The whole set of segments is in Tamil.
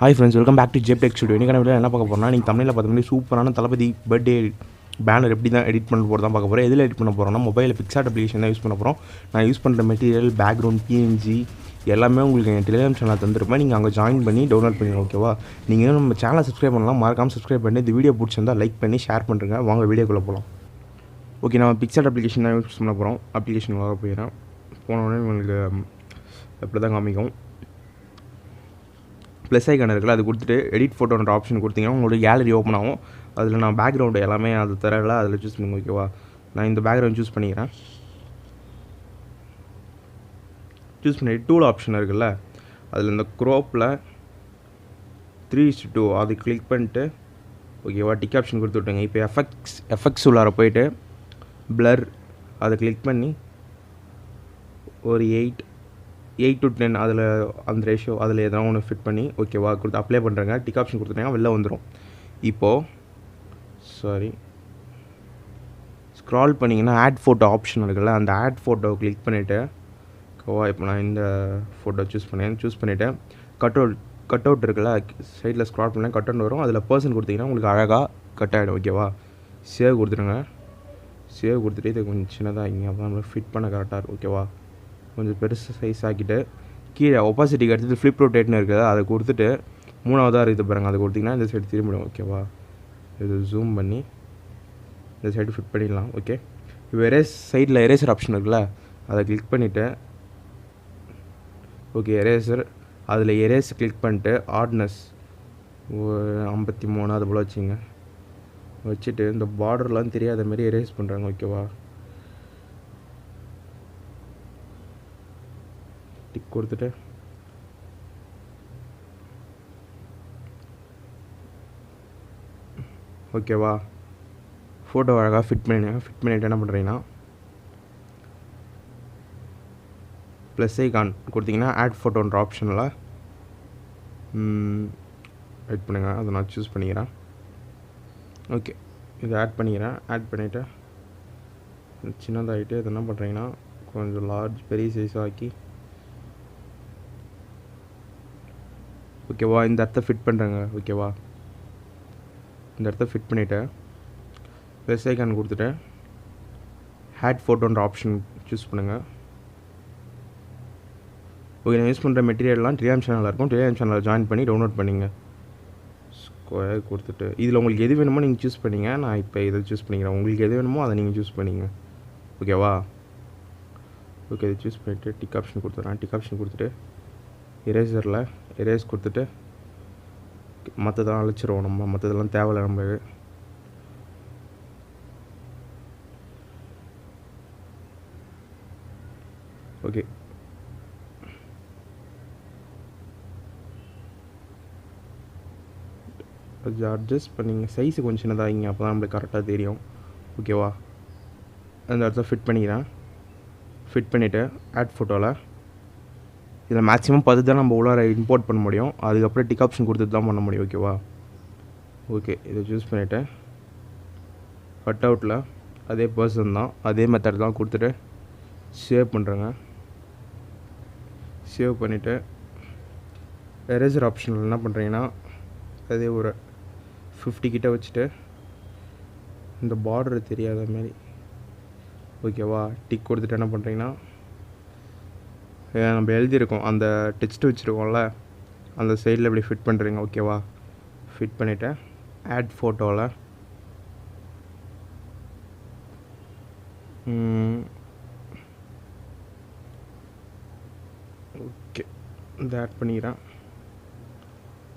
Hi friends, welcome back to JPEG Studio. இன்னைக்கான வீடியோல என்ன பார்க்க போறோம்னா, நீங்க தமிழ்ல பார்த்தீங்கன்னா சூப்பரான தளபதி பர்த்டே பேனர் எப்படி தான் எடிட் பண்ண போறதா பார்க்க போறோம். எதில எடிட் பண்ண போறோம்னா மொபைல்ல PicsArt அப்ளிகேஷன் தான் யூஸ் பண்ண போறோம். நான் யூஸ் பண்ற மெட்டீரியல், பேக்ரவுண்ட், PNG எல்லாமே உங்களுக்கு என் டெலிகிராம் சேனல்ல தந்திருப்பேன். நீங்க அங்க ஜாயின் பண்ணி டவுன்லோட் பண்ணிடுங்க, ஓகேவா? நீங்க இன்னும் நம்ம சேனலை சப்ஸ்கிரைப் பண்ணலாம், மறக்காம சப்ஸ்கிரைப் பண்ணி இந்த வீடியோ பிடிச்சிருந்தா லைக் பண்ணி ஷேர் பண்ணுங்க. வாங்க வீடியோக்குள்ள போலாம். ஓகே, நம்ம PicsArt அப்ளிகேஷன் தான் யூஸ் பண்ண போறோம். அப்ளிகேஷன் வாங்க போயிறேன். போன உடனே உங்களுக்கு இப்படி தான் காமிக்கும். ப்ளஸ் ஐக்கான் இருக்குல்ல, அது கொடுத்துட்டு எடிட் ஃபோட்டோன்ற ஆப்ஷன் கொடுத்தீங்கன்னா உங்களோட கேலரி ஓப்பன் ஆகும். அதில் நான் பேக்ரவுண்டு எல்லாமே அது தரல, அதில் சூஸ் பண்ணுங்க, ஓகேவா? நான் இந்த பேக்ரவுண்ட் சூஸ் பண்ணிக்கிறேன். சூஸ் பண்ணி டூல் ஆப்ஷன் இருக்குல்ல, அதில் இந்த க்ரோப்பில் 3:2 அது கிளிக் பண்ணிட்டு ஓகேவா, டிக் ஆப்ஷன் கொடுத்து விட்டுங்க. இப்போ எஃபெக்ட்ஸ் உள்ளார போயிட்டு பிளர் அதை கிளிக் பண்ணி ஒரு 8 to 10 அதில் அந்த ரேஷியோ அதில் எதனா ஒன்று ஃபிட் பண்ணி ஓகேவா கொடுத்து அப்ளை பண்ணுறேங்க. டிக் ஆப்ஷன் கொடுத்துட்டீங்கன்னா வெளில வந்துடும். இப்போது ஸ்க்ரால் பண்ணிங்கன்னா ஆட் ஃபோட்டோ ஆப்ஷன் இருக்குல்ல, அந்த ஆட் ஃபோட்டோ கிளிக் பண்ணிவிட்டு ஓகேவா, இப்போ நான் இந்த ஃபோட்டோ சூஸ் பண்ணிவிட்டு கட் அவுட் இருக்குல்ல, சைடில் ஸ்க்ரால் பண்ணேன், கட் அவுட் வரும். அதில் பர்சன் கொடுத்தீங்கன்னா உங்களுக்கு அழகாக கட் ஆகிடும், ஓகேவா? சேவ் கொடுத்துருங்க. சேவ் கொடுத்துட்டு இதை கொஞ்சம் சின்னதாக இங்கே அப்போ நம்மளுக்கு ஃபிட் பண்ண கரெக்டாக இருக்கும், ஓகேவா? கொஞ்சம் பெருசு சைஸ் ஆக்கிட்டு கீழே ஒப்பாசிட்டிக்கு எடுத்துகிட்டு ஃப்ளிப் ரொட்டேட்னு இருக்குது, அதை கொடுத்துட்டு மூணாவதாக இருக்குது பாருங்கள், அதை கொடுத்திங்கன்னா இந்த சைடு திரும்பிடும், ஓகேவா? இது ஜூம் பண்ணி இந்த சைடு ஃபிட் பண்ணிடலாம். ஓகே, இப்போ சைடில் எரேசர் ஆப்ஷன் இருக்குல்ல, அதை கிளிக் பண்ணிவிட்டு ஓகே எரேசர், அதில் எரேஸ் கிளிக் பண்ணிட்டு ஆட்னஸ் 53 அது போல் வச்சுட்டு இந்த பார்டர்லாம் தெரியாத மாதிரி எரேஸ் பண்ணுறாங்க, ஓகேவா? டிக் கொடுத்துட்டு ஓகேவா, ஃபோட்டோ அழகாக ஃபிட் பண்ணிவிட்டு என்ன பண்ணுறீங்கன்னா ப்ளஸ் ஐகான் கொடுத்தீங்கன்னா ஆட் ஃபோட்டோன்ற ஆப்ஷனில் வெயிட் பண்ணுங்கள், அதை நான் சூஸ் பண்ணிக்கிறேன். ஓகே, இதை ஆட் பண்ணிவிட்டு சின்னதாகிட்டு இது என்ன பண்ணுறீங்கன்னா கொஞ்சம் பெரிய சைஸாக ஆக்கி ஓகேவா, இந்த இடத்த ஃபிட் பண்ணுறேங்க, ஓகேவா? இந்த இடத்த ஃபிட் பண்ணிவிட்டு ப்ளஸ் ஐக்கான் கொடுத்துட்டு ஆட் ஃபோட்டோன்ற ஆப்ஷன் சூஸ் பண்ணுங்கள். ஓகே, நான் யூஸ் பண்ணுற மெட்டீரியல்லாம் டெலிகிராம் சேனலில் இருக்கும். டெலிகிராம் சேனலில் ஜாயின் பண்ணி டவுன்லோட் பண்ணிங்க. ஸ்கொயர் கொடுத்துட்டு இதில் உங்களுக்கு எது வேணுமோ நீங்கள் சூஸ் பண்ணிங்க. நான் இப்போ இதை சூஸ் பண்ணிக்கிறேன். உங்களுக்கு எது வேணுமோ அதை நீங்கள் சூஸ் பண்ணிங்க, ஓகேவா? ஓகே, இதை சூஸ் பண்ணிவிட்டு டிக் ஆப்ஷன் கொடுத்துட்றேன். டிக் ஆப்ஷன் கொடுத்துட்டு எரேசரில் எரேஸ் கொடுத்துட்டு மற்றதெல்லாம் அழைச்சிருவோம். நம்ம மற்றதெல்லாம் தேவையில்லை நம்மளுக்கு. ஓகே, கொஞ்சம் அட்ஜஸ்ட் பண்ணிங்க, சைஸு கொஞ்சம் சின்னதாகிங்க, அப்போ தான் நம்மளுக்கு கரெக்டாக தெரியும், ஓகேவா? அந்த இடத்துல ஃபிட் பண்ணிக்கிறேன். ஃபிட் பண்ணிவிட்டு ஆட் ஃபோட்டோவில் இதில் மேக்ஸிமம் 10 தான் நம்ம உள்ளார இம்போர்ட் பண்ண முடியும். அதுக்கப்புறம் டிக் ஆப்ஷன் கொடுத்துட்டு தான் பண்ண முடியும், ஓகேவா? ஓகே, இதை சூஸ் பண்ணிவிட்டு கட் அவுட்டில் அதே பர்சன் தான், அதே மெத்தட் தான் கொடுத்துட்டு சேவ் பண்ணுறேங்க. சேவ் பண்ணிவிட்டு எரேசர் ஆப்ஷனில் என்ன பண்ணுறீங்கன்னா அதே ஒரு 50 கிட்ட வச்சுட்டு இந்த பார்டர் தெரியாத மாதிரி ஓகேவா டிக் கொடுத்துட்டு என்ன பண்ணுறீங்கன்னா நம்ம எழுதியிருக்கோம் அந்த டெக்ஸ்ட் வச்சுருக்கோம்ல, அந்த சைடில் இப்படி ஃபிட் பண்ணுறீங்க, ஓகேவா? ஃபிட் பண்ணிவிட்டு ஆட் ஃபோட்டோவில் ஓகே இந்த ஆட் பண்ணிக்கிறேன்.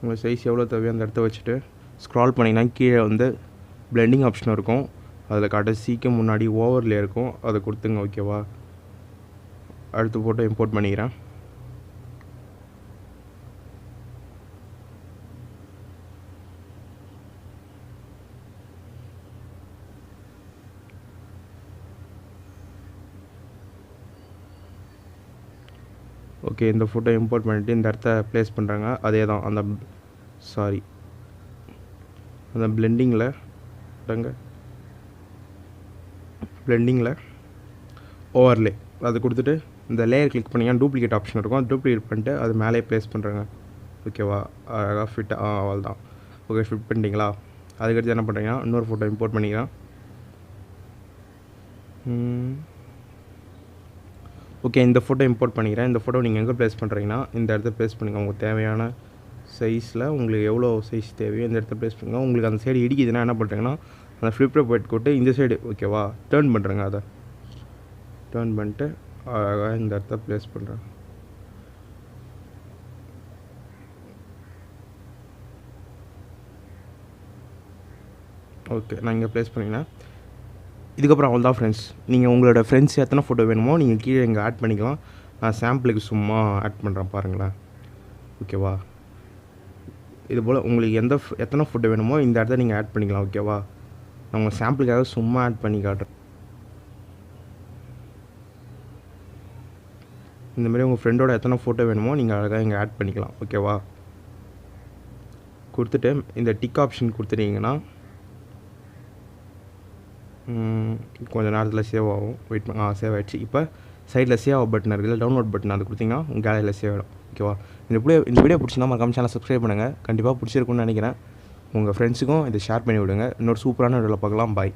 உங்கள் சைஸ் எவ்வளோ தேவையோ அந்த இடத்த வச்சுட்டு ஸ்க்ரால் பண்ணிங்கன்னா கீழே வந்து பிளெண்டிங் ஆப்ஷன் இருக்கும். அதில் கடைசிக்கு முன்னாடி ஓவர்லே இருக்கும், அதை கொடுத்துங்க, ஓகேவா? அடுத்து ஃபோட்டோ இம்போர்ட் பண்ணிக்கிறேன். ஓகே, இந்த ஃபோட்டோ இம்போர்ட் பண்ணிவிட்டு இந்த இடத்த ப்ளேஸ் பண்ணுறாங்க. அதே தான் அந்த பிளெண்டிங்கில் ஓவர்லே அது கொடுத்துட்டு இந்த லேயர் கிளிக் பண்ணிங்கன்னா டூப்ளிகேட் ஆப்ஷன் இருக்கும். அது டூப்ளிகேட் பண்ணிட்டு அது மேலே ப்ளேஸ் பண்ணுறேங்க. ஓகேவா? அழகாக ஃபிட் அவ்வளோதான். ஓகே, ஃபிட் பண்ணிட்டீங்களா? அதுக்கடுத்து என்ன பண்ணுறீங்கன்னா இன்னொரு ஃபோட்டோ இம்போர்ட் பண்ணிக்கிறேன். ஓகே, இந்த ஃபோட்டோ இம்போர்ட் பண்ணிக்கிறேன். இந்த ஃபோட்டோ நீங்கள் எங்கே ப்ளேஸ் பண்ணுறீங்கன்னா இந்த இடத்துல ப்ளேஸ் பண்ணுங்கள். உங்களுக்கு தேவையான சைஸில் உங்களுக்கு எவ்வளோ சைஸ் தேவையோ இந்த இடத்துல ப்ளேஸ் பண்ணுங்கள். உங்களுக்கு அந்த சைடு இடிக்குதுன்னா என்ன பண்ணுறீங்கன்னா அந்த ஃப்ளிப்பை போய்ட்டு கூட்டு இந்த சைடு ஓகேவா டேர்ன் பண்ணுறேங்க. அதை டேர்ன் பண்ணிட்டு அழகாக இந்த இடத்த ப்ளேஸ் பண்ணுறேன். ஓகே, நான் இங்கே ப்ளேஸ் பண்ணிங்கன்னா இதுக்கப்புறம் அவ்வளோதான் ஃப்ரெண்ட்ஸ். நீங்கள் உங்களோட ஃப்ரெண்ட்ஸ் எத்தனை ஃபோட்டோ வேணுமோ நீங்கள் கீழே இங்கே ஆட் பண்ணிக்கலாம். நான் சாம்பிளுக்கு சும்மா ஆட் பண்ணுறேன் பாருங்களேன். ஓகேவா? இதுபோல் உங்களுக்கு எத்தனை ஃபோட்டோ வேணுமோ இந்த இடத்த நீங்கள் ஆட் பண்ணிக்கலாம். ஓகேவா? நான் உங்கள் சாம்பிளுக்காக சும்மா ஆட் பண்ணி காட்டுறேன். இந்தமாதிரி உங்கள் ஃப்ரெண்டோட எத்தனை ஃபோட்டோ வேணுமோ நீங்கள் அழகாக இங்கே ஆட் பண்ணிக்கலாம். ஓகேவா? கொடுத்துட்டு இந்த டிக் ஆப்ஷன் கொடுத்துட்டீங்கன்னா கொஞ்சம் நேரத்தில் சேவ் ஆகும். வெயிட் சேவ் ஆகிடுச்சு. இப்போ சைடில் சேவ் பட்டன் இருக்குல்ல, டவுன்லோட் பட்டன் அது கொடுத்திங்கன்னா உங்கள் கேலரியில் சேவ் ஆகிடும். ஓகேவா? இந்த வீடியோ பிடிச்சிருந்தா மறக்காம சேனல் சப்ஸ்கிரைப் பண்ணுங்கள். கண்டிப்பாக பிடிச்சிருக்குன்னு நினைக்கிறேன். உங்கள் ஃப்ரெண்ட்ஸுக்கும் இதை ஷேர் பண்ணி விடுங்க. இன்னொரு சூப்பரான வீடியோவில் பார்க்கலாம். பாய்.